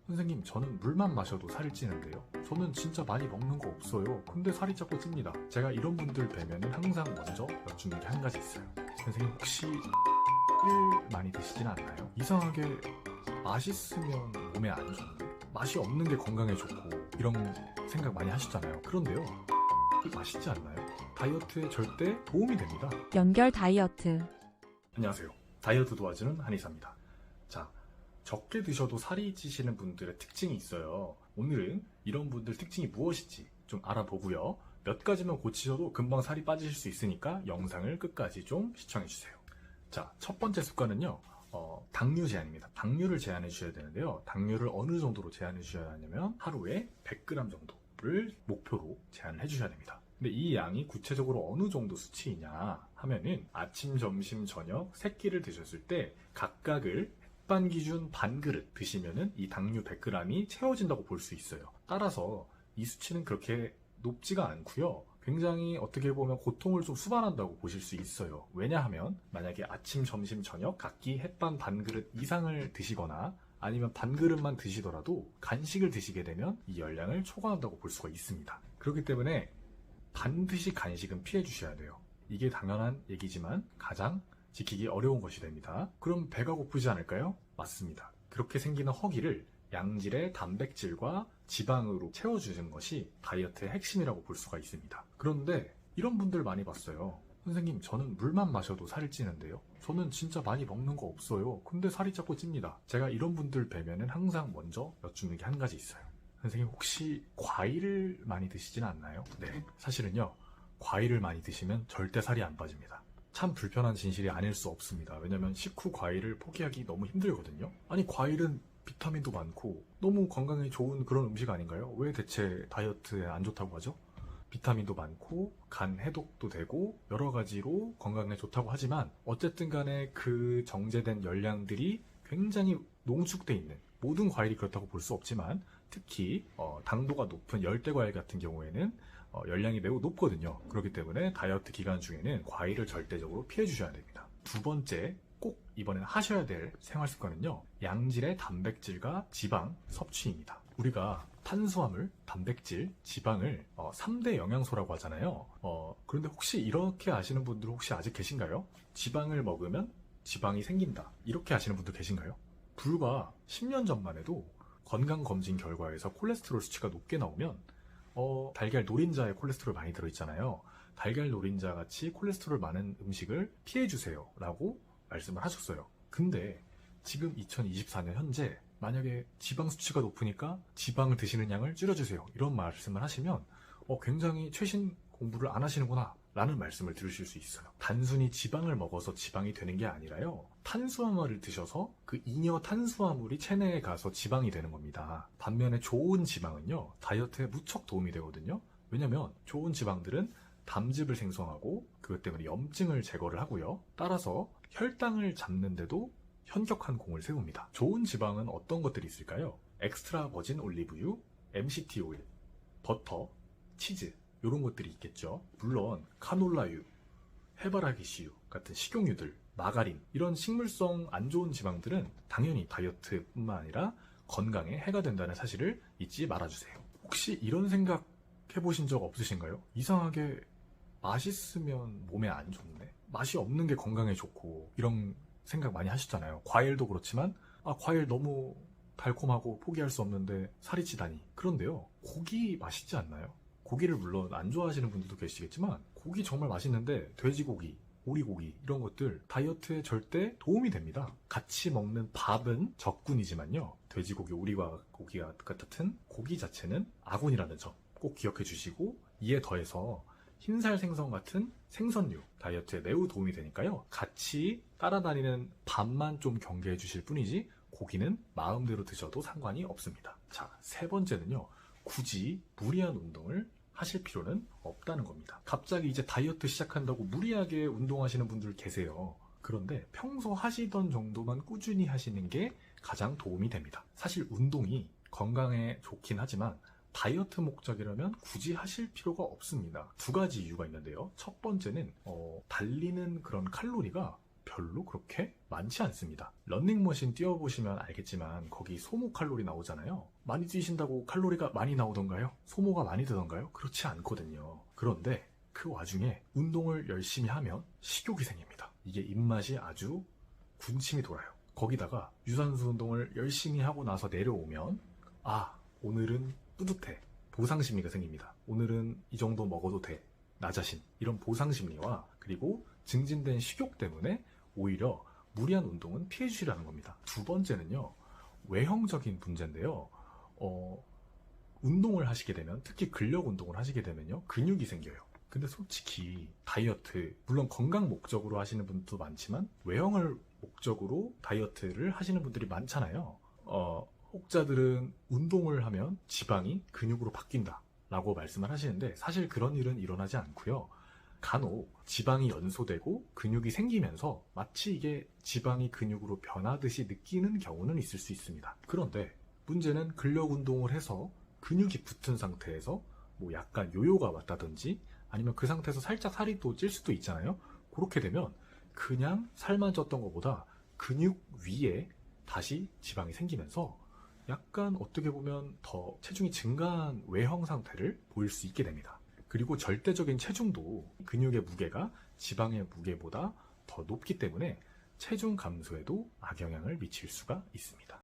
선생님, 저는 물만 마셔도 살이 찌는데요. 저는 진짜 많이 먹는 거 없어요. 근데 살이 자꾸 찝니다. 제가 이런 분들 뵈면은 항상 먼저 여쭙는 게 한 가지 있어요. 선생님, 혹시 를 많이 드시진 않나요? 이상하게 맛있으면 몸에 안 좋은데 맛이 없는 게 건강에 좋고 이런 생각 많이 하시잖아요. 그런데요, 맛있지 않나요? 다이어트에 절대 도움이 됩니다. 연결 다이어트. 안녕하세요. 다이어트 도와주는 한의사입니다. 자, 적게 드셔도 살이 찌시는 분들의 특징이 있어요. 오늘은 이런 분들 특징이 무엇인지 좀 알아보고요. 몇 가지만 고치셔도 금방 살이 빠지실 수 있으니까 영상을 끝까지 좀 시청해주세요. 자, 첫 번째 습관은요. 당류 제한입니다. 당류를 제한해 주셔야 되는데요. 당류를 어느 정도로 제한해 주셔야 하냐면 하루에 100g 정도를 목표로 제한을 해 주셔야 됩니다. 근데 이 양이 구체적으로 어느 정도 수치이냐 하면은 아침, 점심, 저녁 3끼를 드셨을 때 각각을 햇반 기준 반 그릇 드시면은 이 당류 100g이 채워진다고 볼 수 있어요. 따라서 이 수치는 그렇게 높지가 않고요. 굉장히 어떻게 보면 고통을 좀 수반한다고 보실 수 있어요. 왜냐하면 만약에 아침, 점심, 저녁 각기 햇반 반 그릇 이상을 드시거나 아니면 반 그릇만 드시더라도 간식을 드시게 되면 이 열량을 초과한다고 볼 수가 있습니다. 그렇기 때문에 반드시 간식은 피해 주셔야 돼요. 이게 당연한 얘기지만 가장 지키기 어려운 것이 됩니다. 그럼 배가 고프지 않을까요? 맞습니다. 그렇게 생기는 허기를 양질의 단백질과 지방으로 채워주는 것이 다이어트의 핵심이라고 볼 수가 있습니다. 그런데 이런 분들 많이 봤어요. 선생님, 저는 물만 마셔도 살이 찌는데요. 저는 진짜 많이 먹는 거 없어요. 근데 살이 자꾸 찝니다. 제가 이런 분들 뵈면은 항상 먼저 여쭙는 게 한 가지 있어요. 선생님, 혹시 과일을 많이 드시진 않나요? 네, 사실은요, 과일을 많이 드시면 절대 살이 안 빠집니다. 참 불편한 진실이 아닐 수 없습니다. 왜냐면 식후 과일을 포기하기 너무 힘들거든요. 아니, 과일은 비타민도 많고 너무 건강에 좋은 그런 음식 아닌가요? 왜 대체 다이어트에 안 좋다고 하죠? 비타민도 많고 간 해독도 되고 여러 가지로 건강에 좋다고 하지만 어쨌든 간에 그 정제된 열량들이 굉장히 농축돼 있는, 모든 과일이 그렇다고 볼 수 없지만 특히 당도가 높은 열대 과일 같은 경우에는 열량이 매우 높거든요. 그렇기 때문에 다이어트 기간 중에는 과일을 절대적으로 피해 주셔야 됩니다. 두 번째, 꼭 이번엔 하셔야 될 생활 습관은요, 양질의 단백질과 지방 섭취입니다. 우리가 탄수화물, 단백질, 지방을 3대 영양소라고 하잖아요. 그런데 혹시 이렇게 아시는 분들 혹시 아직 계신가요? 지방을 먹으면 지방이 생긴다, 이렇게 아시는 분들 계신가요? 불과 10년 전만 해도 건강검진 결과에서 콜레스테롤 수치가 높게 나오면 달걀 노린자에 콜레스테롤 많이 들어있잖아요. 달걀 노린자 같이 콜레스테롤 많은 음식을 피해주세요 라고 말씀을 하셨어요. 근데 지금 2024년 현재 만약에 지방 수치가 높으니까 지방을 드시는 양을 줄여주세요, 이런 말씀을 하시면 굉장히 최신 공부를 안 하시는구나 라는 말씀을 들으실 수 있어요. 단순히 지방을 먹어서 지방이 되는 게 아니라요, 탄수화물을 드셔서 그 잉여 탄수화물이 체내에 가서 지방이 되는 겁니다. 반면에 좋은 지방은요, 다이어트에 무척 도움이 되거든요. 왜냐면 좋은 지방들은 담즙을 생성하고 그것 때문에 염증을 제거를 하고요. 따라서 혈당을 잡는데도 현격한 공을 세웁니다. 좋은 지방은 어떤 것들이 있을까요? 엑스트라 버진 올리브유, MCT 오일, 버터, 치즈, 이런 것들이 있겠죠. 물론 카놀라유, 해바라기씨유 같은 식용유들, 마가린, 이런 식물성 안 좋은 지방들은 당연히 다이어트뿐만 아니라 건강에 해가 된다는 사실을 잊지 말아주세요. 혹시 이런 생각 해보신 적 없으신가요? 이상하게 맛있으면 몸에 안 좋네, 맛이 없는 게 건강에 좋고, 이런 생각 많이 하시잖아요. 과일도 그렇지만 과일 너무 달콤하고 포기할 수 없는데 살이 찌다니. 그런데요, 고기 맛있지 않나요? 고기를 물론 안 좋아하시는 분들도 계시겠지만 고기 정말 맛있는데 돼지고기, 오리고기 이런 것들 다이어트에 절대 도움이 됩니다. 같이 먹는 밥은 적군이지만요, 돼지고기, 오리고기 같은 고기 자체는 아군이라는 점 꼭 기억해 주시고, 이에 더해서 흰살 생선 같은 생선류 다이어트에 매우 도움이 되니까요, 같이 따라다니는 밥만 좀 경계해 주실 뿐이지 고기는 마음대로 드셔도 상관이 없습니다. 자, 세 번째는요, 굳이 무리한 운동을 하실 필요는 없다는 겁니다. 갑자기 이제 다이어트 시작한다고 무리하게 운동하시는 분들 계세요. 그런데 평소 하시던 정도만 꾸준히 하시는 게 가장 도움이 됩니다. 사실 운동이 건강에 좋긴 하지만 다이어트 목적이라면 굳이 하실 필요가 없습니다. 두 가지 이유가 있는데요. 첫 번째는 달리는 그런 칼로리가 별로 그렇게 많지 않습니다. 러닝머신 뛰어보시면 알겠지만 거기 소모 칼로리 나오잖아요. 많이 뛰신다고 칼로리가 많이 나오던가요? 소모가 많이 되던가요? 그렇지 않거든요. 그런데 그 와중에 운동을 열심히 하면 식욕이 생깁니다. 이게 입맛이 아주 군침이 돌아요. 거기다가 유산소 운동을 열심히 하고 나서 내려오면 오늘은 뿌듯해. 보상심리가 생깁니다. 오늘은 이 정도 먹어도 돼. 나 자신. 이런 보상심리와 그리고 증진된 식욕 때문에 오히려 무리한 운동은 피해 주시라는 겁니다. 두 번째는요. 외형적인 문제인데요. 운동을 하시게 되면, 특히 근력 운동을 하시게 되면요. 근육이 생겨요. 근데 솔직히 다이어트, 물론 건강 목적으로 하시는 분도 많지만 외형을 목적으로 다이어트를 하시는 분들이 많잖아요. 혹자들은 운동을 하면 지방이 근육으로 바뀐다 라고 말씀을 하시는데 사실 그런 일은 일어나지 않고요. 간혹 지방이 연소되고 근육이 생기면서 마치 이게 지방이 근육으로 변하듯이 느끼는 경우는 있을 수 있습니다. 그런데 문제는 근력 운동을 해서 근육이 붙은 상태에서 뭐 약간 요요가 왔다든지 아니면 그 상태에서 살짝 살이 또 찔 수도 있잖아요. 그렇게 되면 그냥 살만 쪘던 것보다 근육 위에 다시 지방이 생기면서 약간 어떻게 보면 더 체중이 증가한 외형 상태를 보일 수 있게 됩니다. 그리고 절대적인 체중도 근육의 무게가 지방의 무게보다 더 높기 때문에 체중 감소에도 악영향을 미칠 수가 있습니다.